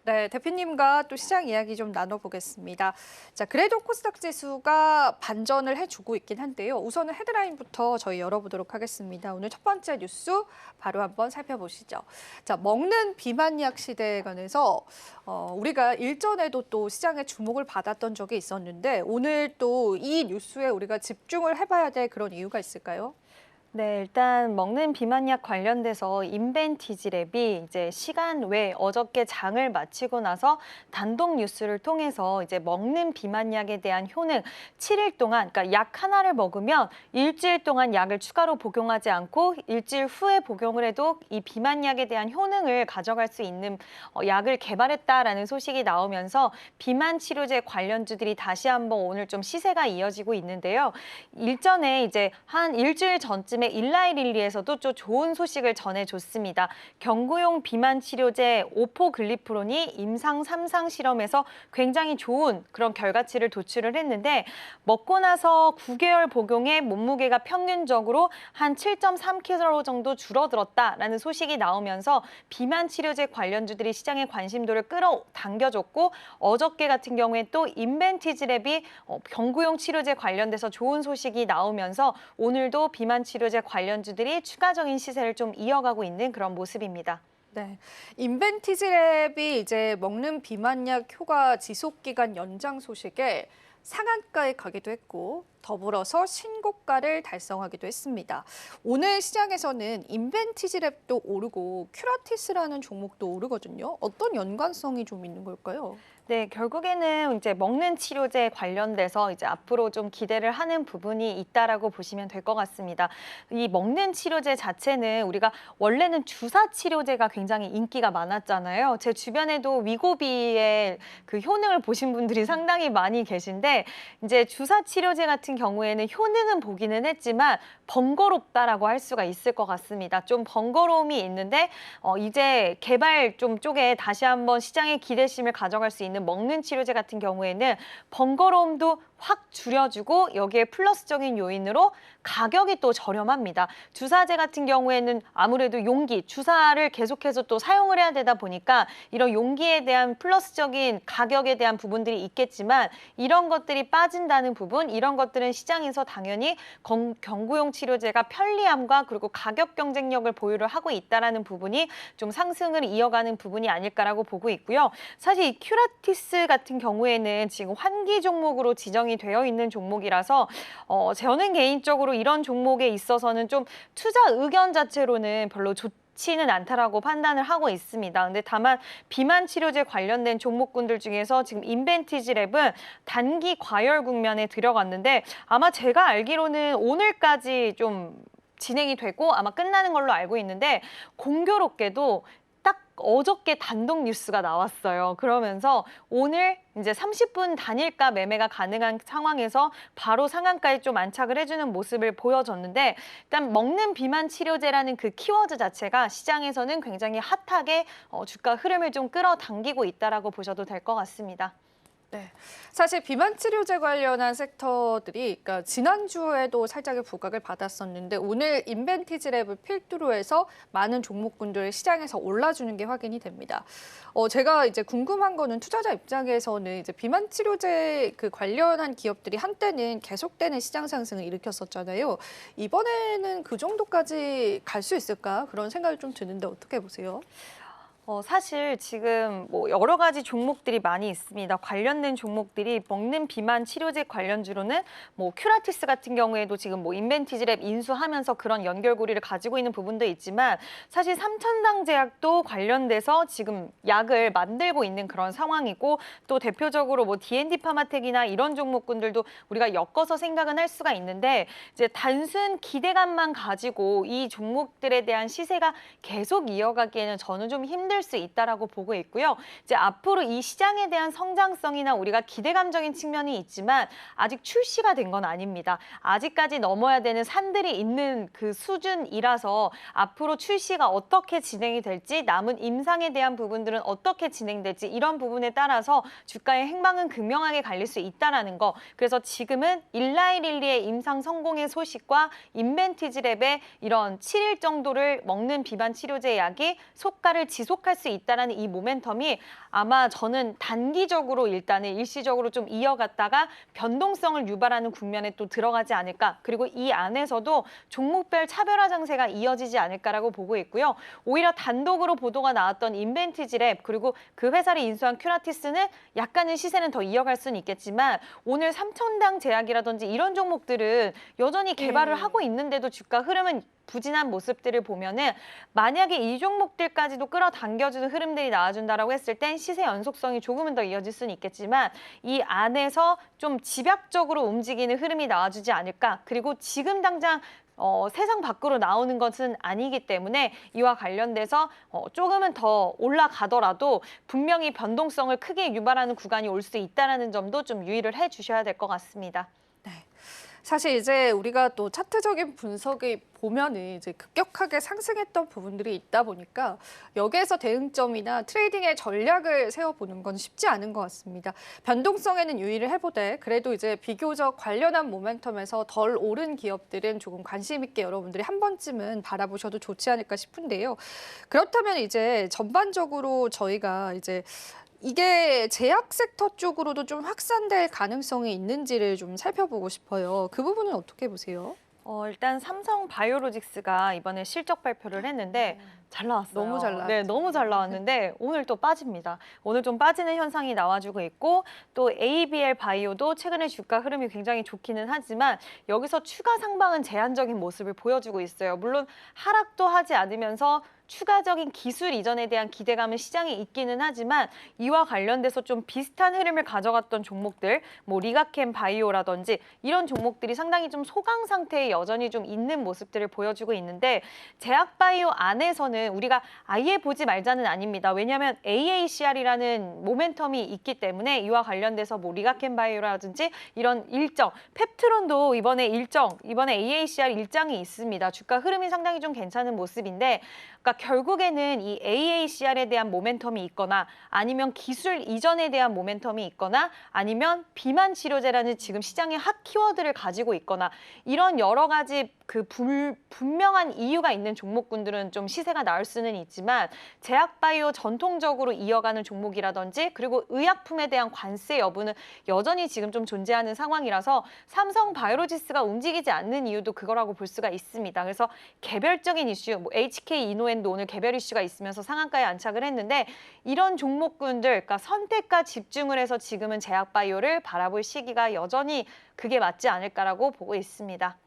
네, 대표님과 또 시장 이야기 좀 나눠보겠습니다. 자, 그래도 코스닥 지수가 반전을 해주고 있긴 한데요. 우선은 헤드라인부터 저희 열어보도록 하겠습니다. 오늘 첫 번째 뉴스 바로 한번 살펴보시죠. 자, 먹는 비만약 시대에 관해서 우리가 일전에도 또 시장에 주목을 받았던 적이 있었는데 오늘 또 이 뉴스에 우리가 집중을 해봐야 될 그런 이유가 있을까요? 네, 일단 먹는 비만약 관련돼서 인벤티지랩이 이제 시간 외 어저께 장을 마치고 나서 단독 뉴스를 통해서 이제 먹는 비만약에 대한 효능 7일 동안, 그러니까 약 하나를 먹으면 일주일 동안 약을 추가로 복용하지 않고 일주일 후에 복용을 해도 이 비만약에 대한 효능을 가져갈 수 있는 약을 개발했다라는 소식이 나오면서 비만 치료제 관련주들이 다시 한번 오늘 좀 시세가 이어지고 있는데요. 일전에 이제 한 일주일 전쯤 일라이릴리에서도 좀 좋은 소식을 전해줬습니다. 경구용 비만 치료제 오포글리프론이 임상 3상 실험에서 굉장히 좋은 그런 결과치를 도출을 했는데 먹고 나서 9개월 복용에 몸무게가 평균적으로 한 7.3kg 정도 줄어들었다라는 소식이 나오면서 비만 치료제 관련주들이 시장의 관심도를 끌어당겨줬고 어저께 같은 경우에 또 인벤티지랩이 경구용 치료제 관련돼서 좋은 소식이 나오면서 오늘도 비만 치료제 관련주들이 추가적인 시세를 좀 이어가고 있는 그런 모습입니다. 네, 인벤티지랩이 이제 먹는 비만약 효과 지속 기간 연장 소식에 상한가에 가기도 했고 더불어서 신고가를 달성하기도 했습니다. 오늘 시장에서는 인벤티지랩도 오르고 큐라티스라는 종목도 오르거든요. 어떤 연관성이 좀 있는 걸까요? 네, 결국에는 이제 먹는 치료제 관련돼서 이제 앞으로 좀 기대를 하는 부분이 있다라고 보시면 될 것 같습니다. 이 먹는 치료제 자체는 우리가 원래는 주사 치료제가 굉장히 인기가 많았잖아요. 제 주변에도 위고비의 그 효능을 보신 분들이 상당히 많이 계신데 이제 주사 치료제 같은 경우에는 효능은 보기는 했지만 번거롭다라고 할 수가 있을 것 같습니다. 좀 번거로움이 있는데 이제 개발 좀 쪽에 다시 한번 시장의 기대심을 가져갈 수 있는 먹는 치료제 같은 경우에는 번거로움도 확 줄여주고 여기에 플러스적인 요인으로 가격이 또 저렴합니다. 주사제 같은 경우에는 아무래도 용기, 주사를 계속해서 또 사용을 해야 되다 보니까 이런 용기에 대한 플러스적인 가격에 대한 부분들이 있겠지만 이런 것들이 빠진다는 부분, 이런 것들은 시장에서 당연히 경구용 치료제가 편리함과 그리고 가격 경쟁력을 보유를 하고 있다는 부분이 좀 상승을 이어가는 부분이 아닐까라고 보고 있고요. 사실 이 큐라티스 같은 경우에는 지금 환기 종목으로 지정이 되어 있는 종목이라서 저는 개인적으로 이런 종목에 있어서는 좀 투자 의견 자체로는 별로 좋지는 않다라고 판단을 하고 있습니다. 근데 다만 비만 치료제 관련된 종목군들 중에서 지금 인벤티지랩은 단기 과열 국면에 들어갔는데 아마 제가 알기로는 오늘까지 좀 진행이 되고 아마 끝나는 걸로 알고 있는데 공교롭게도 어저께 단독 뉴스가 나왔어요. 그러면서 오늘 이제 30분 단일가 매매가 가능한 상황에서 바로 상한가에 좀 안착을 해주는 모습을 보여줬는데 일단 먹는 비만 치료제라는 그 키워드 자체가 시장에서는 굉장히 핫하게 주가 흐름을 좀 끌어당기고 있다라고 보셔도 될 것 같습니다. 네, 사실 비만 치료제 관련한 섹터들이 그러니까 지난주에도 살짝의 부각을 받았었는데 오늘 인벤티지랩을 필두로 해서 많은 종목군들이 시장에서 올라주는 게 확인이 됩니다. 제가 이제 궁금한 거는 투자자 입장에서는 이제 비만 치료제 그 관련한 기업들이 한때는 계속되는 시장 상승을 일으켰었잖아요. 이번에는 그 정도까지 갈 수 있을까? 그런 생각이 좀 드는데 어떻게 보세요? 사실 지금 뭐 여러 가지 종목들이 많이 있습니다. 관련된 종목들이 먹는 비만 치료제 관련주로는 뭐 큐라티스 같은 경우에도 지금 뭐 인벤티지랩 인수하면서 그런 연결고리를 가지고 있는 부분도 있지만 사실 삼천당제약도 관련돼서 지금 약을 만들고 있는 그런 상황이고 또 대표적으로 뭐 D&D 파마텍이나 이런 종목군들도 우리가 엮어서 생각은 할 수가 있는데 이제 단순 기대감만 가지고 이 종목들에 대한 시세가 계속 이어가기에는 저는 좀 힘들 수 있다라고 보고 있고요. 이제 앞으로 이 시장에 대한 성장성이나 우리가 기대감적인 측면이 있지만 아직 출시가 된 건 아닙니다. 아직까지 넘어야 되는 산들이 있는 그 수준이라서 앞으로 출시가 어떻게 진행이 될지 남은 임상에 대한 부분들은 어떻게 진행될지 이런 부분에 따라서 주가의 행방은 극명하게 갈릴 수 있다라는 거. 그래서 지금은 일라이릴리의 임상 성공의 소식과 인벤티지랩의 이런 7일 정도를 먹는 비만 치료제 약이 속가를 지속할 기록할 수 있다라는 이 모멘텀이 아마 저는 단기적으로 일단은 일시적으로 좀 이어갔다가 변동성을 유발하는 국면에 또 들어가지 않을까. 그리고 이 안에서도 종목별 차별화 장세가 이어지지 않을까라고 보고 있고요. 오히려 단독으로 보도가 나왔던 인벤티지랩 그리고 그 회사를 인수한 큐라티스는 약간의 시세는 더 이어갈 수는 있겠지만 오늘 삼천당 제약이라든지 이런 종목들은 여전히 개발을 하고 있는데도 주가 흐름은 부진한 모습들을 보면은 만약에 이 종목들까지도 끌어당겨주는 흐름들이 나와준다라고 했을 땐 시세 연속성이 조금은 더 이어질 수는 있겠지만 이 안에서 좀 집약적으로 움직이는 흐름이 나와주지 않을까. 그리고 지금 당장 세상 밖으로 나오는 것은 아니기 때문에 이와 관련돼서 조금은 더 올라가더라도 분명히 변동성을 크게 유발하는 구간이 올 수 있다는 점도 좀 유의를 해주셔야 될 것 같습니다. 네. 사실 이제 우리가 또 차트적인 분석이 보면은 이제 급격하게 상승했던 부분들이 있다 보니까 여기에서 대응점이나 트레이딩의 전략을 세워보는 건 쉽지 않은 것 같습니다. 변동성에는 유의를 해보되 그래도 이제 비교적 관련한 모멘텀에서 덜 오른 기업들은 조금 관심 있게 여러분들이 한 번쯤은 바라보셔도 좋지 않을까 싶은데요. 그렇다면 이제 전반적으로 저희가 이제 이게 제약 섹터 쪽으로도 좀 확산될 가능성이 있는지를 좀 살펴보고 싶어요. 그 부분은 어떻게 보세요? 일단 삼성 바이오로직스가 이번에 실적 발표를 했는데 잘 나왔어요. 너무 잘 네, 너무 잘 나왔는데 오늘 또 빠집니다. 오늘 좀 빠지는 현상이 나와주고 있고 또 ABL 바이오도 최근에 주가 흐름이 굉장히 좋기는 하지만 여기서 추가 상방은 제한적인 모습을 보여주고 있어요. 물론 하락도 하지 않으면서 추가적인 기술 이전에 대한 기대감은 시장에 있기는 하지만 이와 관련돼서 좀 비슷한 흐름을 가져갔던 종목들, 뭐 리가캠 바이오라든지 이런 종목들이 상당히 좀 소강 상태에 여전히 좀 있는 모습들을 보여주고 있는데 제약 바이오 안에서는 우리가 아예 보지 말자는 아닙니다. 왜냐하면 AACR이라는 모멘텀이 있기 때문에 이와 관련돼서 뭐 리가캠 바이오라든지 이런 일정, 펩트론도 이번에 AACR 일정이 있습니다. 주가 흐름이 상당히 좀 괜찮은 모습인데 그러니까 결국에는 이 AACR에 대한 모멘텀이 있거나 아니면 기술 이전에 대한 모멘텀이 있거나 아니면 비만 치료제라는 지금 시장의 핫 키워드를 가지고 있거나 이런 여러 가지 그 분명한 이유가 있는 종목군들은 좀 시세가 나올 수는 있지만 제약바이오 전통적으로 이어가는 종목이라든지 그리고 의약품에 대한 관세 여부는 여전히 지금 좀 존재하는 상황이라서 삼성 바이오로지스가 움직이지 않는 이유도 그거라고 볼 수가 있습니다. 그래서 개별적인 이슈, 뭐 HK 이노엔도 오늘 개별 이슈가 있으면서 상한가에 안착을 했는데 이런 종목군들, 그러니까 선택과 집중을 해서 지금은 제약바이오를 바라볼 시기가 여전히 그게 맞지 않을까라고 보고 있습니다.